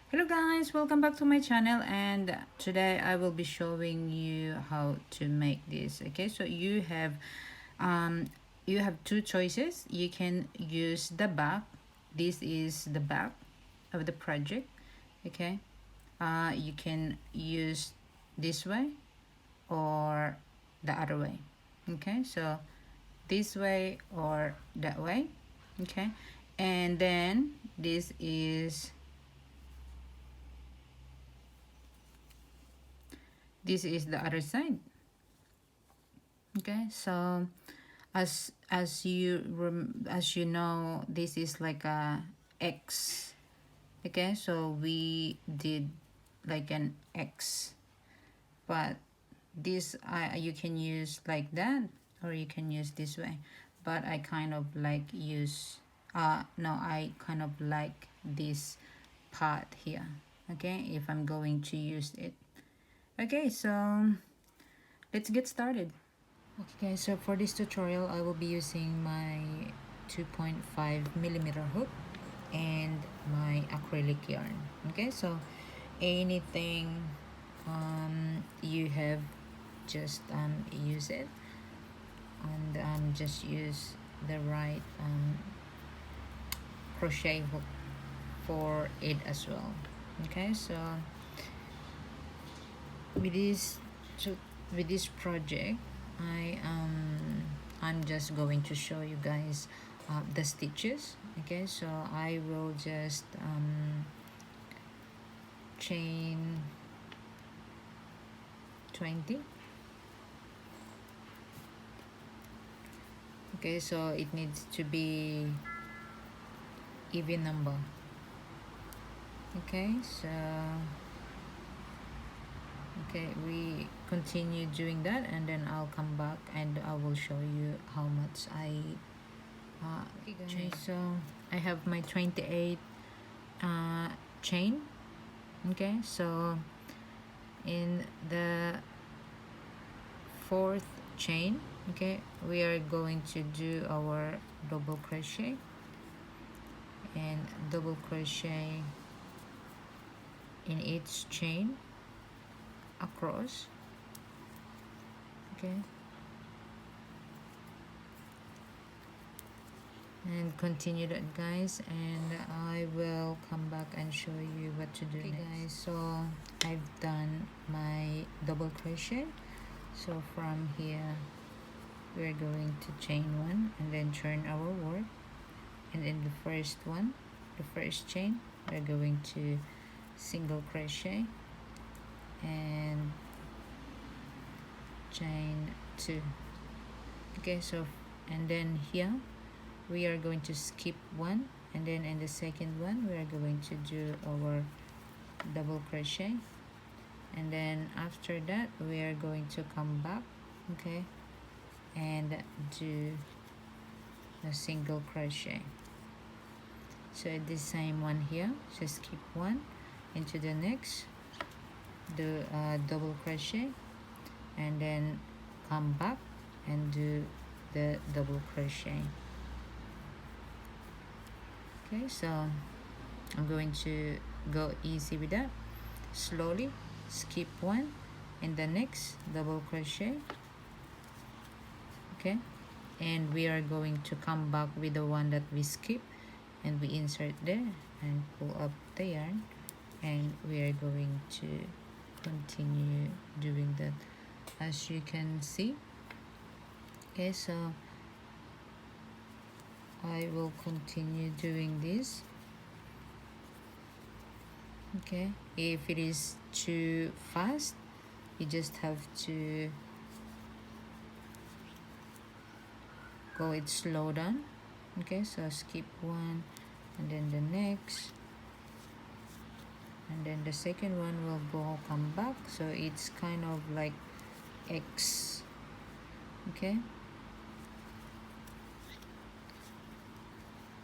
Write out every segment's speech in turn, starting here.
Hello guys, welcome back to my channel, and today I will be showing you how to make this. Okay, so um you have two choices. You can use the back. This is the back of the project. Okay, you can use this way or the other way. Okay, so this way or that way. Okay, and then this is the other side. Okay, so as you know, this is like a X. Okay, so we did like an X, but this you can use like that, or you can use this way, but I kind of like use no, I kind of like this part here. Okay, if I'm going to use it. Okay, so let's get started. Okay guys, so for this tutorial I will be using my 2.5 millimeter hook and my acrylic yarn. Okay, so anything you have, just use it, and just use the right crochet hook for it as well. Okay, so with this with this project, I'm just going to show you guys the stitches. Okay, so I will just chain 20. Okay, so it needs to be even number. Okay, so okay, we continue doing that, and then I'll come back and I will show you how much I okay, so I have my 28 chain. Okay, so in the fourth chain, okay, we are going to do our double crochet and double crochet in each chain across. Okay, and continue that guys, and I will come back and show you what to do next. Guys, so I've done my double crochet. So from here we're going to chain one and then turn our work, and in the first one, the first chain, we're going to single crochet and chain two. Okay, so and then here we are going to skip one, and then in the second one we are going to do our double crochet, and then after that we are going to come back, okay, and do a single crochet. So the same one here, so skip one into the next, do a double crochet, and then come back and do the double crochet. Okay, so I'm going to go easy with that. Slowly skip one in the next double crochet. Okay, and we are going to come back with the one that we skip, and we insert there and pull up the yarn, and we are going to continue doing that, as you can see. Okay, so I will continue doing this. Okay, if it is too fast, you just have to go it slow down. Okay, so skip one and then the next, and then the second one will go come back, so it's kind of like X. Okay,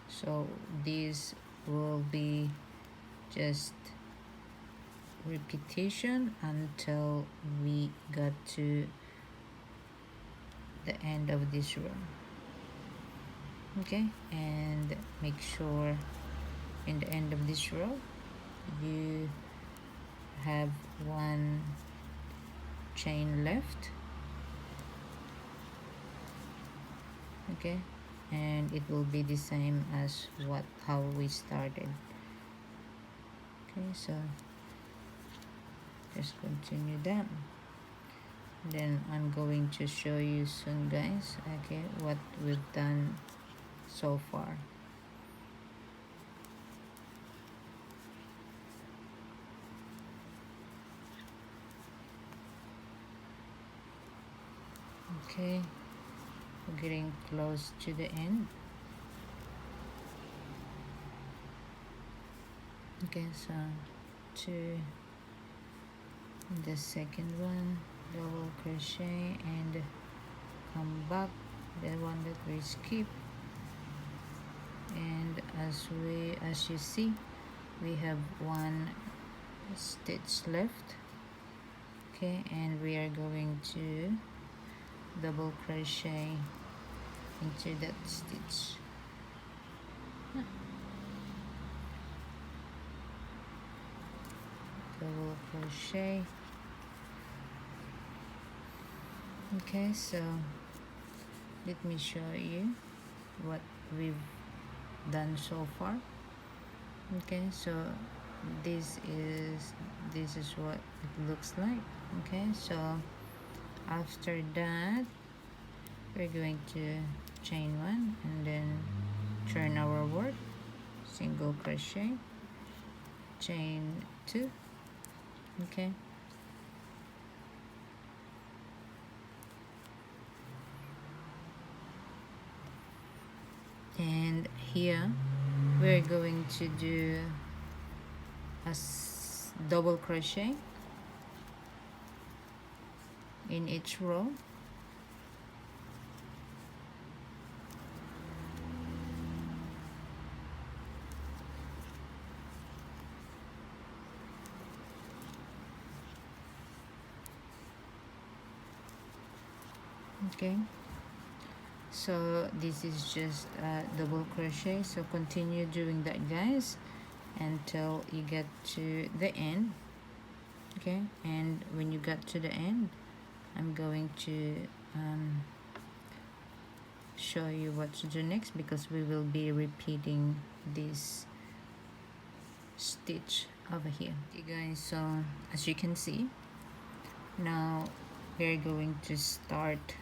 so this will be just repetition until we got to the end of this row. Okay, and make sure in the end of this row you one chain left. Okay, and it will be the same as how we started. Okay, so just continue that. Then I'm going to show you soon, guys, okay, what we've done so far. Okay, we're getting close to the end. Okay, so to the second one, double crochet and come back, the one that we skip, and as you see, we have one stitch left. Okay, and we are going to double crochet into that stitch. Double crochet. Okay, so let me show you what we've done so far. Okay, so this is what it looks like. Okay, so after that we're going to chain one and then turn our work, single crochet, chain two. Okay, and here we're going to do a double crochet in each row. Okay, so this is just a double crochet, so continue doing that, guys, until you get to the end. Okay, and when you get to the end, I'm going to show you what to do next, because we will be repeating this stitch over here. Okay, guys, so as you can see, now we're going to start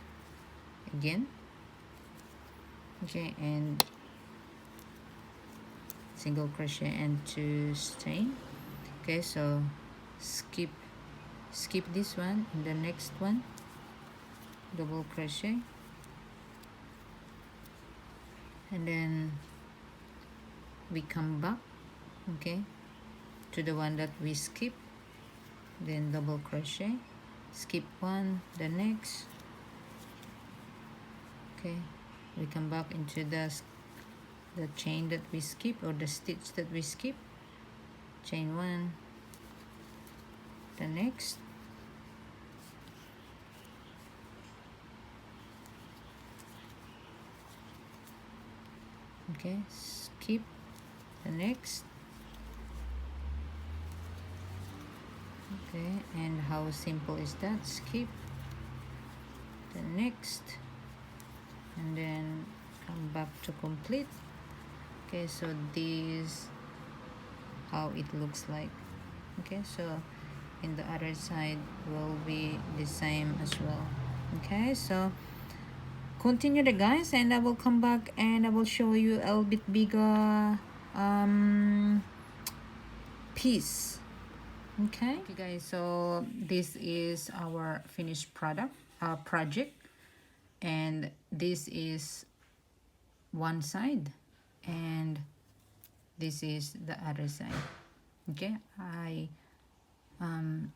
again. Okay, and single crochet and two chain. Okay, so skip this one, and the next one double crochet, and then we come back, okay, to the one that we skip, then double crochet, skip one, the next. Okay, we come back into the chain that we skip, or the stitch that we skip, chain one, the next. Okay, skip the next. Okay, and how simple is that? Skip the next, and then come back to complete. Okay, so this how it looks like. Okay, so in the other side will be the same as well. Okay, so continue the guys, and I will come back and I will show you a little bit bigger piece. Okay guys, so this is our finished project, and this is one side and this is the other side. Okay, I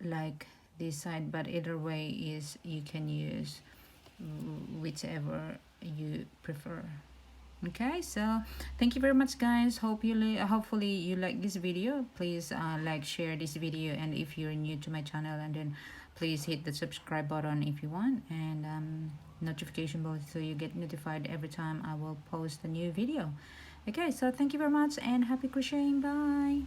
like this side, but either way is you can use whichever you prefer. Okay, so thank you very much guys. Hopefully you like this video. Please like, share this video, and if you're new to my channel, and then please hit the subscribe button if you want, and notification bell so you get notified every time I will post a new video. Okay, so thank you very much and happy crocheting. Bye.